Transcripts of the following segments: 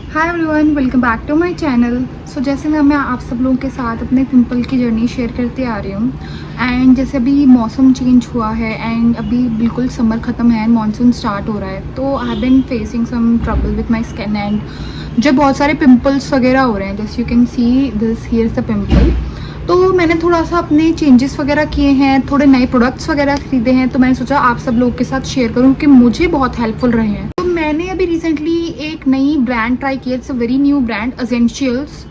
Hi everyone, welcome back to my channel. So जैसे मैं आप सब लोगों के साथ अपने पिंपल की जर्नी शेयर करते आ रही हूँ। एंड जैसे अभी मौसम चेंज हुआ है एंड अभी बिल्कुल समर ख़त्म है एंड मानसून स्टार्ट हो रहा है, तो I have been facing some trouble with my skin and जो बहुत सारे पिंपल्स वगैरह हो रहे हैं। जैसे you can see this, here is the pimple. तो मैंने थोड़ा सा अपने चेंजेस वगैरह किए हैं, थोड़े नए प्रोडक्ट्स वगैरह खरीदे हैं, तो मैंने सोचा आप सब लोगों के साथ शेयर करूँ कि मुझे बहुत हेल्पफुल रहे हैं। तो मैंने अभी रिसेंटली एक नई ब्रांड ट्राई किया, it's a very new brand, Essentials.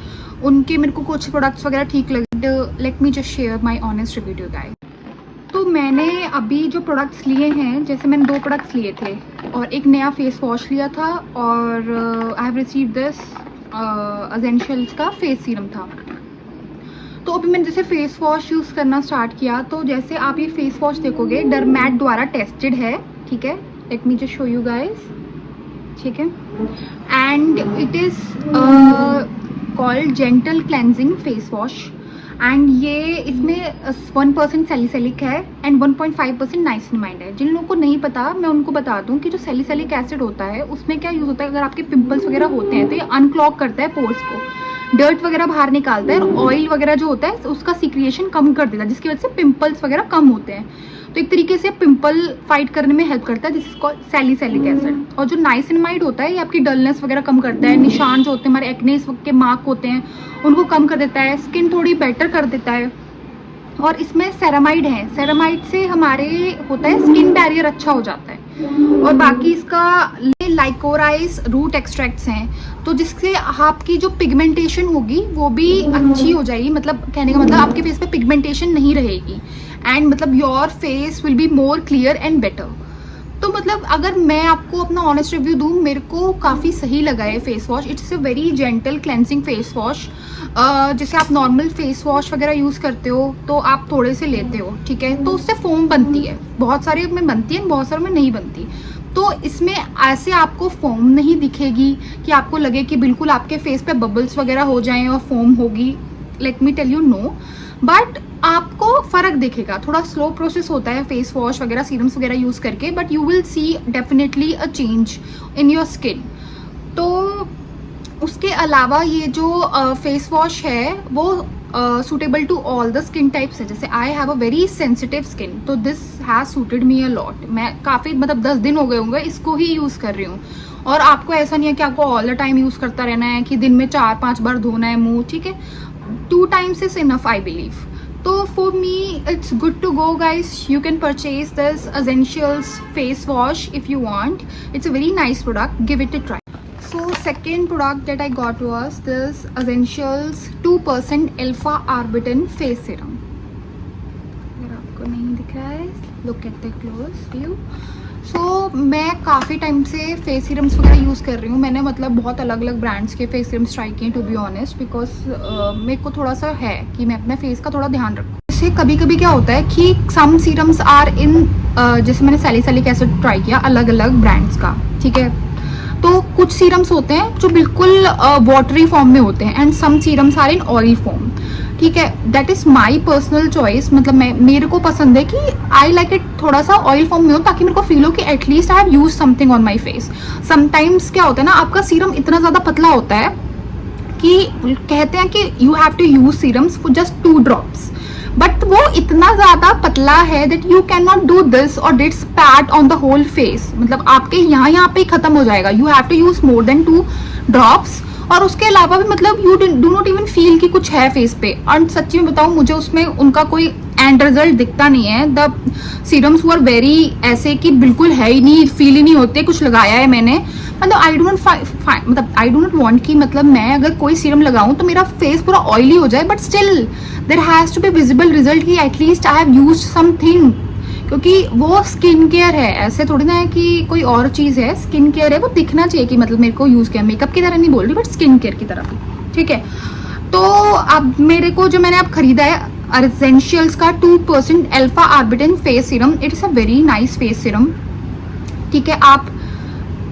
उनके मेरे को कुछ प्रोडक्ट्स वगैरह ठीक लगे। Let me just share my honest review to guys. तो मैंने अभी जो प्रोडक्ट्स लिए हैं, जैसे मैंने 2 प्रोडक्ट्स लिए थे और एक नया फेस वॉश लिया था और I have receive this essentials का फेस सीरम था। तो अभी मैंने जैसे फेस वॉश यूज़ करना स्टार्ट किया, तो जैसे आप ये फेस वॉश देखोगे डरमैट द्वारा टेस्टेड है, ठीक है। Late me just show you guys, ठीक है। And it is called gentle cleansing face wash and ये इसमें 1% सैलिसिलिक है एंड 1.5% नाइसिनामाइड है। जिन लोगों को नहीं पता, मैं उनको बता दूं कि जो सैलिसिलिक एसिड होता है उसमें क्या यूज़ होता है, अगर आपके पिंपल्स वगैरह होते हैं तो ये अनक्लॉग करता है पोर्स को, डर्ट वगैरह बाहर निकालता है और ऑयल वगैरह जो होता है उसका सिक्रिएशन कम कर देता है, जिसकी वजह से पिंपल्स वगैरह कम होते हैं। तो एक तरीके से पिंपल फाइट करने में हेल्प करता है, this is called salicylic acid. और जो नाइसिनामाइड होता है ये आपकी डलनेस वगैरह कम करता है, निशान जो होते हैं हमारे एक्ने के मार्क होते हैं उनको कम कर देता है, स्किन थोड़ी बेटर कर देता है। और इसमें सेरामाइड है, सेरामाइड से हमारे होता है स्किन बैरियर अच्छा हो जाता है। और बाकी इसका लाइकोराइस रूट एक्सट्रैक्ट्स हैं, तो जिससे आपकी जो पिगमेंटेशन होगी वो भी अच्छी हो जाएगी। मतलब कहने का मतलब आपके फेस पे पिगमेंटेशन नहीं रहेगी एंड मतलब your face will be more clear and better. तो मतलब अगर मैं आपको अपना ऑनेस्ट रिव्यू दूँ, मेरे को काफ़ी सही लगा है face wash. It's a very gentle cleansing face wash. जैसे आप नॉर्मल फेस वॉश वगैरह यूज़ करते हो तो आप थोड़े से लेते हो, ठीक है, तो उससे फोम बनती है, बहुत सारे में बनती है, बहुत सारे में नहीं बनती। तो इसमें ऐसे आपको फोम नहीं दिखेगी कि आपको लगे कि बिल्कुल आपके फेस पे बबल्स वगैरह हो जाएं और फोम होगी। Let me tell you, no, but आपको फर्क दिखेगा। थोड़ा स्लो प्रोसेस होता है फेस वॉश वगैरह सीरम्स वगैरह यूज करके, but you will see definitely a change in your skin. तो उसके अलावा ये जो फेस वॉश है वो suitable to all the skin types है। जैसे I have a very sensitive skin, तो this has suited me a lot. मैं काफ़ी मतलब 10 दिन हो गए होंगे इसको ही यूज़ कर रही हूँ। और आपको ऐसा नहीं है कि आपको ऑल द टाइम यूज़ करता रहना है कि दिन में 4-5 बार धोना है मुंह, ठीक है। 2 times is enough, I believe. So for me it's good to go guys. You can purchase this Essentials face wash if you want. It's a very nice product, give it a try. So second product that I got was this Essentials 2% alpha arbutin face serum. अगर आपको नहीं दिख रहा है, look at the close view. मैं काफ़ी time से face serums वगैरह यूज़ कर रही हूँ। मैंने मतलब बहुत अलग अलग ब्रांड्स के फेस सीरम्स ट्राई किए, टू बी ऑनेस्ट, बिकॉज मेरे को थोड़ा सा है कि मैं अपने फेस का थोड़ा ध्यान रखूँ। जैसे कभी कभी क्या होता है कि सम सीरम्स आर इन, जैसे मैंने सैलिसिलिक एसिड ट्राई किया अलग अलग ब्रांड्स का, ठीक है। तो कुछ सीरम्स होते हैं जो बिल्कुल वाटरी फॉर्म में होते हैं and some serums are in oil form, ठीक है। That is my personal choice. मतलब मेरे को पसंद है कि आई लाइक इट थोड़ा सा ऑयल फॉर्म में हो, ताकि मेरे को फील हो कि at least I have use something on my face. Sometimes क्या होता है ना, आपका सीरम इतना ज़्यादा पतला होता है कि कहते हैं कि you have to use serums for just 2 drops, but वो इतना ज़्यादा पतला है that you can not do this और डिट्स pat on the whole face. मतलब आपके यहाँ पे ही खत्म हो जाएगा। You have to use more than 2 drops। और उसके अलावा भी मतलब you do not even feel कि कुछ है फेस पे। और सच्ची में बताऊं, मुझे उसमें उनका कोई एंड रिजल्ट दिखता नहीं है। द सीरम्स वर वेरी ऐसे कि बिल्कुल है ही नहीं, फील ही नहीं होते कुछ लगाया है मैंने। मतलब आई डू नॉट वांट कि मतलब मैं अगर कोई सीरम लगाऊं तो मेरा फेस पूरा ऑयली हो जाए, but still there has to be visible result कि at least I have used something. क्योंकि वो स्किन केयर है, ऐसे थोड़ी ना है कि कोई और चीज़ है, स्किन केयर है, वो दिखना चाहिए कि मतलब मेरे को यूज़ किया। मेकअप की तरह नहीं बोल रही, बट स्किन केयर की तरह, ठीक है। तो अब मेरे को जो मैंने अब खरीदा है एसेंशियल्स का 2% alpha arbutin face serum. It is a very nice face serum, ठीक है। आप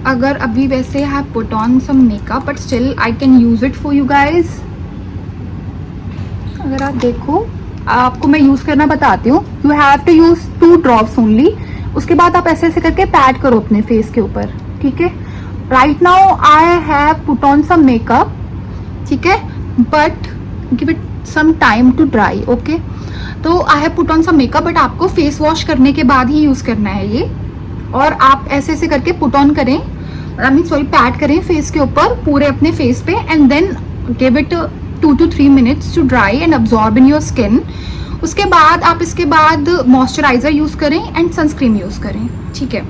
अगर अभी वैसे have put on some makeup, but still I can use it for you guys. अगर आप देखो, आपको मैं यूज़ करना बताती हूँ। You have to use 2 drops only. उसके बाद आप ऐसे ऐसे करके पैड करो अपने फेस के ऊपर, ठीक है। Right now I have put on some makeup, ठीक है, but give it some time to dry, okay. तो I have put on some makeup, but आपको फेस वॉश करने के बाद ही यूज करना है ये। और आप ऐसे ऐसे करके पुट ऑन करें, आई मीन सॉरी पैट करें फेस के ऊपर, पूरे अपने फेस पे, and then give it 2 to 3 minutes to dry and absorb in your skin. उसके बाद आप इसके बाद मॉइस्चराइजर यूज करें एंड सनस्क्रीन यूज करें, ठीक है।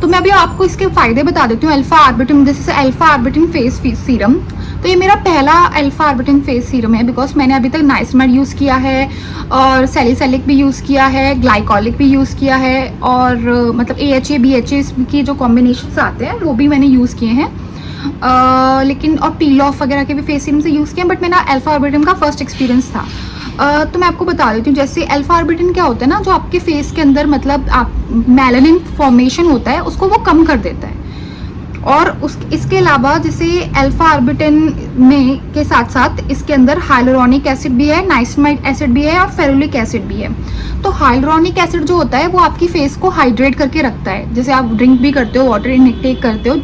तो मैं अभी आपको इसके फायदे बता देती हूँ। Alpha arbutin, this is alpha arbutin face serum. तो ये मेरा पहला अल्फा आर्बिटिन फेस सीरम है, बिकॉज मैंने अभी तक नाइसिनमाइड यूज़ किया है और सैलिसिलिक भी यूज़ किया है, ग्लाइकोलिक भी यूज़ किया है, और मतलब AHA BHA की जो कॉम्बिनेशन आते हैं वो भी मैंने यूज़ किए हैं। लेकिन और पील ऑफ वगैरह के भी फेस सीरम से यूज़ किया, बट मेरा अल्फा आर्बिटिन का फर्स्ट एक्सपीरियंस था। तो मैं आपको बता देती हूँ, जैसे अल्फा आर्बिटिन क्या होता है ना, जो आपके फेस के अंदर मतलब आप मेलानिन फॉर्मेशन होता है उसको वो कम कर देता है। और इसके अलावा जैसे अल्फा आर्बिटिन में के साथ साथ इसके अंदर हाइलुरोनिक एसिड भी है, नाइसिनमाइड एसिड भी है और फेरुलिक एसिड भी है। तो हाइलुरोनिक एसिड जो होता है वो आपकी फेस को हाइड्रेट करके रखता है, जैसे आप ड्रिंक भी करते हो, वाटर इनटेक करते हो,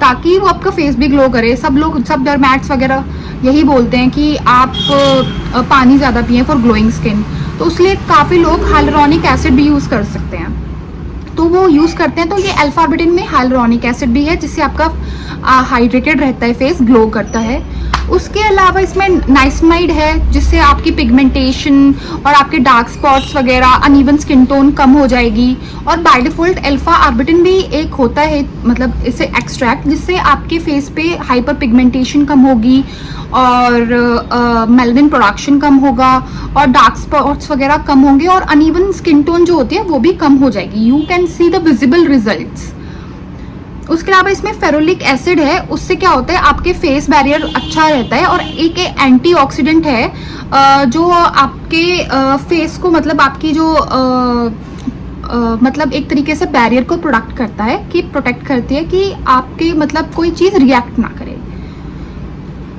ताकि वो आपका फेस भी ग्लो करे। सब डरमैट्स वगैरह यही बोलते हैं कि आप पानी ज़्यादा पिए फॉर ग्लोइंग स्किन, तो उसलिए काफ़ी लोग हाइलुरोनिक एसिड भी यूज़ कर सकते हैं, तो वो यूज़ करते हैं। तो ये अल्फा आर्बिटिन में हाइलुरोनिक एसिड भी है, जिससे आपका हाइड्रेटेड रहता है, फेस ग्लो करता है। उसके अलावा इसमें नाइसिनमाइड है, जिससे आपकी पिगमेंटेशन और आपके डार्क स्पॉट्स वगैरह, अनइवन स्किन टोन कम हो जाएगी। और बाय डिफॉल्ट अल्फा आर्बिटिन भी एक होता है, मतलब इसे एक्सट्रैक्ट, जिससे आपके फेस पे हाइपर पिगमेंटेशन कम होगी और मेलानिन प्रोडक्शन कम होगा और डार्क स्पॉट्स वगैरह कम होंगे और अनइवन स्किन टोन जो होती है वो भी कम हो जाएगी। You can see the visible results. उसके अलावा इसमें फेरुलिक एसिड है, उससे क्या होता है आपके फेस बैरियर अच्छा रहता है, और एक एंटीऑक्सीडेंट है जो आपके फेस को मतलब आपकी जो मतलब एक तरीके से बैरियर को प्रोटेक्ट करता है, कि प्रोटेक्ट करती है कि आपके मतलब कोई चीज़ रिएक्ट ना करे।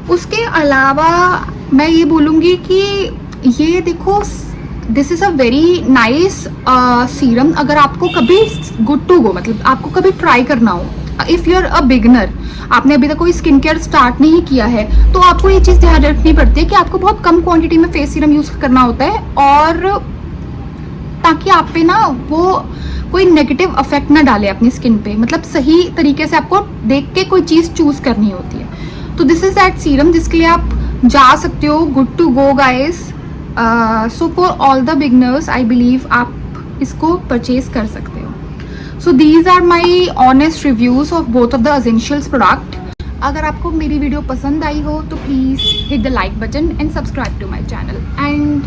उसके अलावा मैं ये बोलूँगी कि ये देखो, this is a very nice serum. अगर आपको कभी गुड टू गो, मतलब आपको कभी ट्राई करना हो, if you are a beginner, आपने अभी तक कोई स्किन केयर स्टार्ट नहीं किया है, तो आपको ये चीज़ ध्यान रखनी पड़ती है कि आपको बहुत कम क्वांटिटी में फेस सीरम यूज़ करना होता है, और ताकि आप पे ना वो कोई नेगेटिव इफेक्ट ना डाले अपनी स्किन पे, मतलब सही तरीके से आपको देख के कोई चीज़ चूज़ करनी होती है। तो दिस इज़ दैट सीरम जिसके लिए आप जा सकते हो, good to go guys. So for all the beginners I believe आप इसको परचेज कर सकते हो। So these are my honest reviews of both of the Essentials product. अगर आपको मेरी वीडियो पसंद आई हो तो please hit the like button and subscribe to my channel, and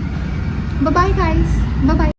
bye bye guys, bye bye.